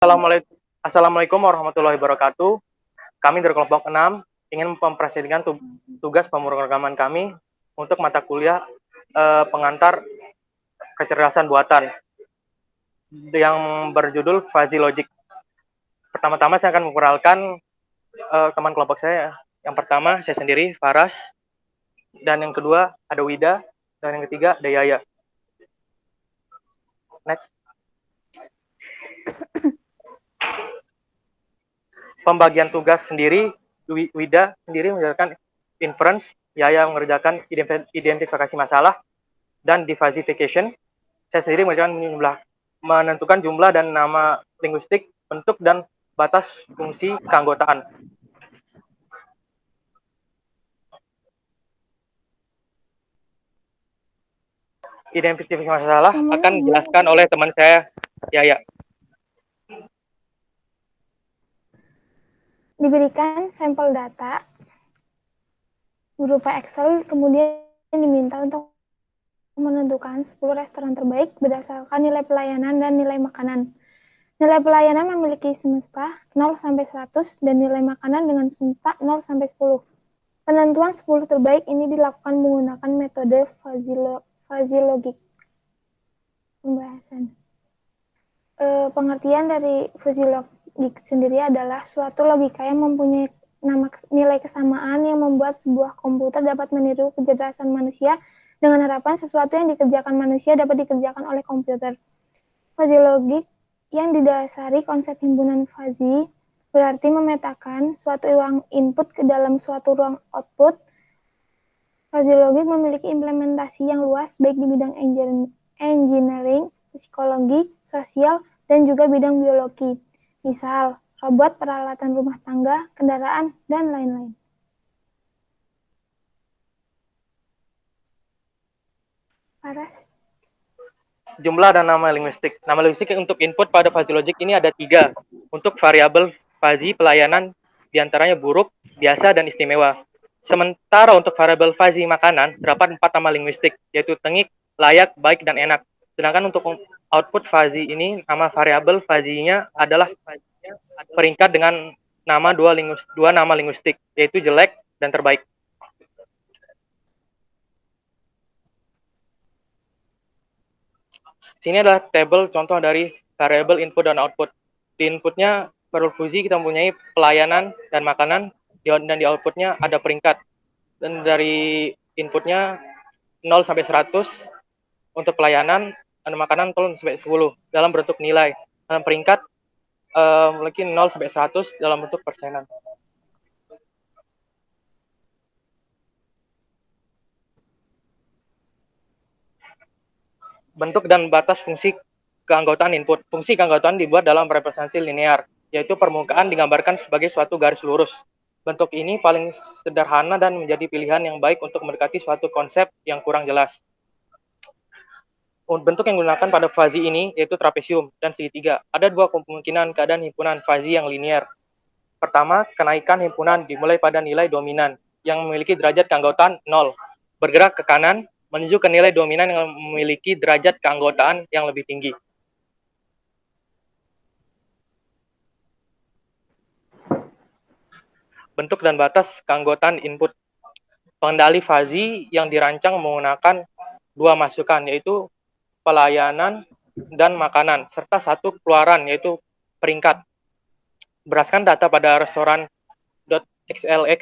Assalamualaikum warahmatullahi wabarakatuh. Kami dari kelompok 6 ingin mempresentasikan tugas pemrograman kami untuk mata kuliah pengantar kecerdasan buatan yang berjudul Fuzzy Logic. Pertama-tama saya akan memperkenalkan teman kelompok saya. Yang pertama saya sendiri, Faras, dan yang kedua ada Wida, dan yang ketiga ada Yaya. Next. Pembagian tugas sendiri, Wida sendiri mengerjakan inference, Yaya mengerjakan identifikasi masalah dan diversification. Saya sendiri menentukan jumlah dan nama linguistik, bentuk dan batas fungsi keanggotaan. Identifikasi masalah akan dijelaskan oleh teman saya, Yaya. Diberikan sampel data berupa Excel, kemudian diminta untuk menentukan 10 restoran terbaik berdasarkan nilai pelayanan dan nilai makanan. Nilai pelayanan memiliki semesta 0-100 dan nilai makanan dengan semesta 0-10. Penentuan 10 terbaik ini dilakukan menggunakan metode fuzzy logic. Pembahasan. Pengertian dari fuzzy logic sendiri adalah suatu logika yang mempunyai nilai kesamaan yang membuat sebuah komputer dapat meniru kecerdasan manusia dengan harapan sesuatu yang dikerjakan manusia dapat dikerjakan oleh komputer. Fuzzy logic yang didasari konsep himpunan fuzzy berarti memetakan suatu ruang input ke dalam suatu ruang output. Fuzzy logic memiliki implementasi yang luas baik di bidang engineering, psikologi, sosial, dan juga bidang biologi. Misal, robot, peralatan rumah tangga, kendaraan, dan lain-lain. Parah. Jumlah dan nama linguistik. Nama linguistik untuk input pada fuzzy logic ini ada 3. Untuk variabel fuzzy pelayanan, diantaranya buruk, biasa, dan istimewa. Sementara untuk variabel fuzzy makanan, terdapat 4 nama linguistik, yaitu tengik, layak, baik, dan enak. Sedangkan untuk output fuzzy ini, nama variabel fuzzy-nya adalah peringkat dengan nama dua nama linguistik, yaitu jelek dan terbaik. Sini adalah tabel contoh dari variabel input dan output. Di inputnya per fuzzy kita mempunyai pelayanan dan makanan, dan di outputnya ada peringkat. Dan dari inputnya 0 sampai 100 untuk pelayanan, dan makanan 0 sampai 10 dalam bentuk nilai. Dalam peringkat memiliki 0 sampai 100 dalam bentuk persenan. Bentuk dan batas fungsi keanggotaan input. Fungsi keanggotaan dibuat dalam representasi linear, yaitu permukaan digambarkan sebagai suatu garis lurus. Bentuk ini paling sederhana dan menjadi pilihan yang baik untuk mendekati suatu konsep yang kurang jelas. Bentuk yang digunakan pada fuzzy ini yaitu trapesium dan segitiga. Ada 2 kemungkinan keadaan himpunan fuzzy yang linear. Pertama, kenaikan himpunan dimulai pada nilai dominan yang memiliki derajat keanggotaan 0, bergerak ke kanan menuju ke nilai dominan yang memiliki derajat keanggotaan yang lebih tinggi. Bentuk dan batas keanggotaan input. Pengendali fuzzy yang dirancang menggunakan 2 masukan, yaitu pelayanan dan makanan, serta 1 keluaran, yaitu peringkat. Berdasarkan data pada restoran.xlx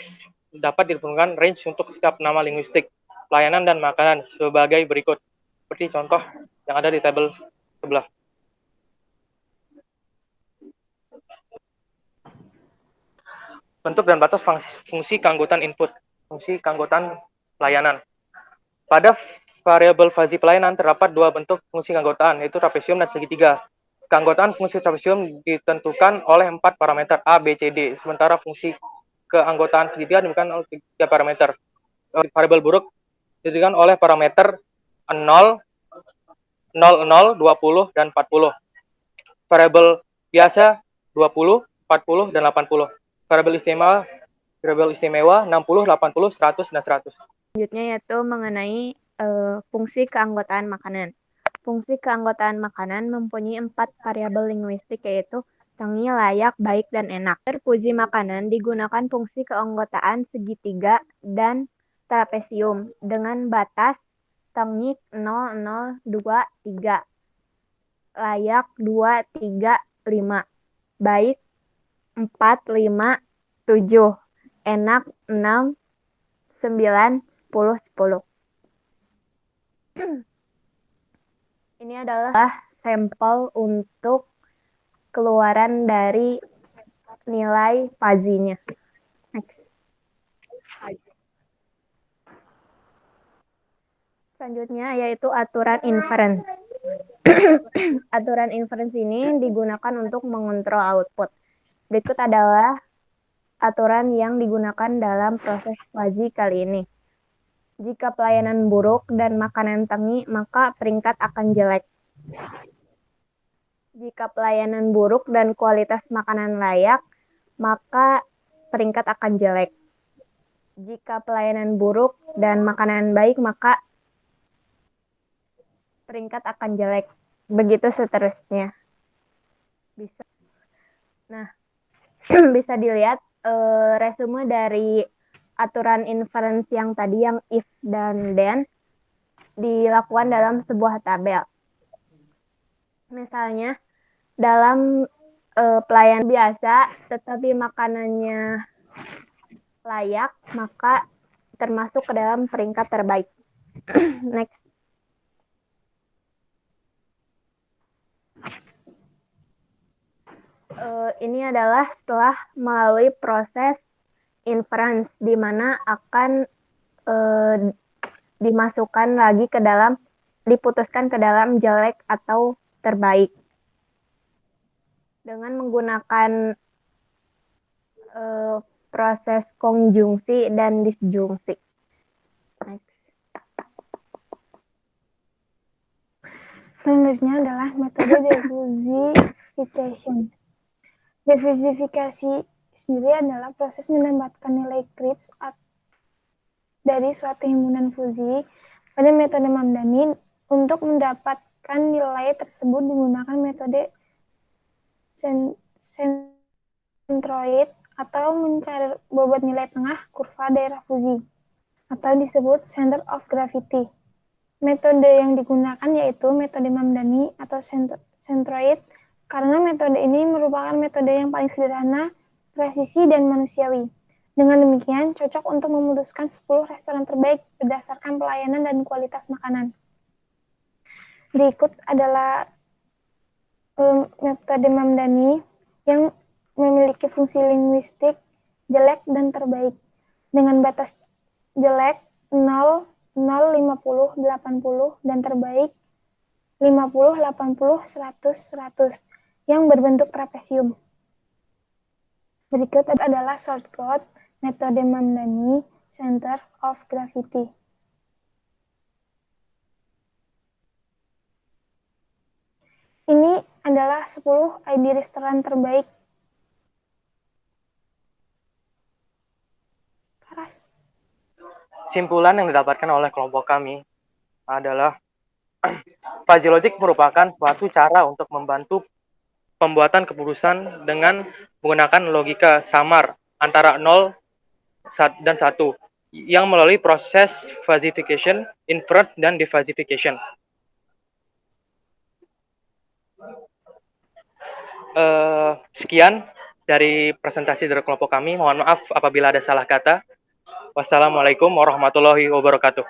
dapat ditentukan range untuk setiap nama linguistik, pelayanan dan makanan sebagai berikut. Seperti contoh yang ada di tabel sebelah. Bentuk dan batas fungsi keanggotaan input, fungsi keanggotaan pelayanan. Pada variabel fuzzy pelayanan terdapat 2 bentuk fungsi keanggotaan, yaitu trapesium dan segitiga. Keanggotaan fungsi trapesium ditentukan oleh 4 parameter A, B, C, D, sementara fungsi keanggotaan segitiga ditentukan oleh 3 parameter. Variabel buruk ditentukan oleh parameter 0, 00, 20, dan 40. Variabel biasa 20, 40, dan 80. Variabel istimewa 60, 80, 100, dan 100. Selanjutnya yaitu mengenai fungsi keanggotaan makanan. Fungsi keanggotaan makanan mempunyai 4 variabel linguistik, yaitu tangi, layak, baik, dan enak. Terpuji makanan digunakan fungsi keanggotaan segitiga dan trapesium dengan batas tangi 0, 0, 2, 3, layak 2, 3, 5, baik 4, 5, 7, enak 6, 9, 10, 10. Ini adalah sampel untuk keluaran dari nilai fazinya. Next. Selanjutnya yaitu aturan inference. Aturan inference ini digunakan untuk mengontrol output. Berikut adalah aturan yang digunakan dalam proses fazi kali ini. Jika pelayanan buruk dan makanan tangi, maka peringkat akan jelek. Jika pelayanan buruk dan kualitas makanan layak, maka peringkat akan jelek. Jika pelayanan buruk dan makanan baik, maka peringkat akan jelek. Begitu seterusnya. Bisa dilihat resume dari aturan inference yang tadi, yang if dan then, dilakukan dalam sebuah tabel. Misalnya, dalam pelayanan biasa, tetapi makanannya layak, maka termasuk ke dalam peringkat terbaik. Next. Ini adalah setelah melalui proses inference, di mana akan dimasukkan lagi ke dalam, diputuskan ke dalam jelek atau terbaik dengan menggunakan proses konjungsi dan disjungsi. Next. Selanjutnya adalah metode diffusification. Diffusifikasi sendiri adalah proses mendapatkan nilai Cripps dari suatu himpunan fusi. Pada metode Mamdani, untuk mendapatkan nilai tersebut digunakan metode centroid atau mencari bobot nilai tengah kurva daerah fusi, atau disebut center of gravity. Metode yang digunakan yaitu metode Mamdani atau centroid, karena metode ini merupakan metode yang paling sederhana, presisi, dan manusiawi. Dengan demikian, cocok untuk memutuskan 10 restoran terbaik berdasarkan pelayanan dan kualitas makanan. Berikut adalah metode Mamdani yang memiliki fungsi linguistik jelek dan terbaik, dengan batas jelek 0, 0, 50, 80, dan terbaik 50, 80, 100, 100, yang berbentuk trapesium. Berikut adalah shortcut metode Mamdani Center of Gravity. Ini adalah 10 ID restoran terbaik. Simpulan yang didapatkan oleh kelompok kami adalah fuzzy logic merupakan suatu cara untuk membantu pembuatan keputusan dengan menggunakan logika samar antara 0 dan 1 yang melalui proses fuzzification, inference, dan defuzzification. Sekian dari presentasi dari kelompok kami. Mohon maaf apabila ada salah kata. Wassalamualaikum warahmatullahi wabarakatuh.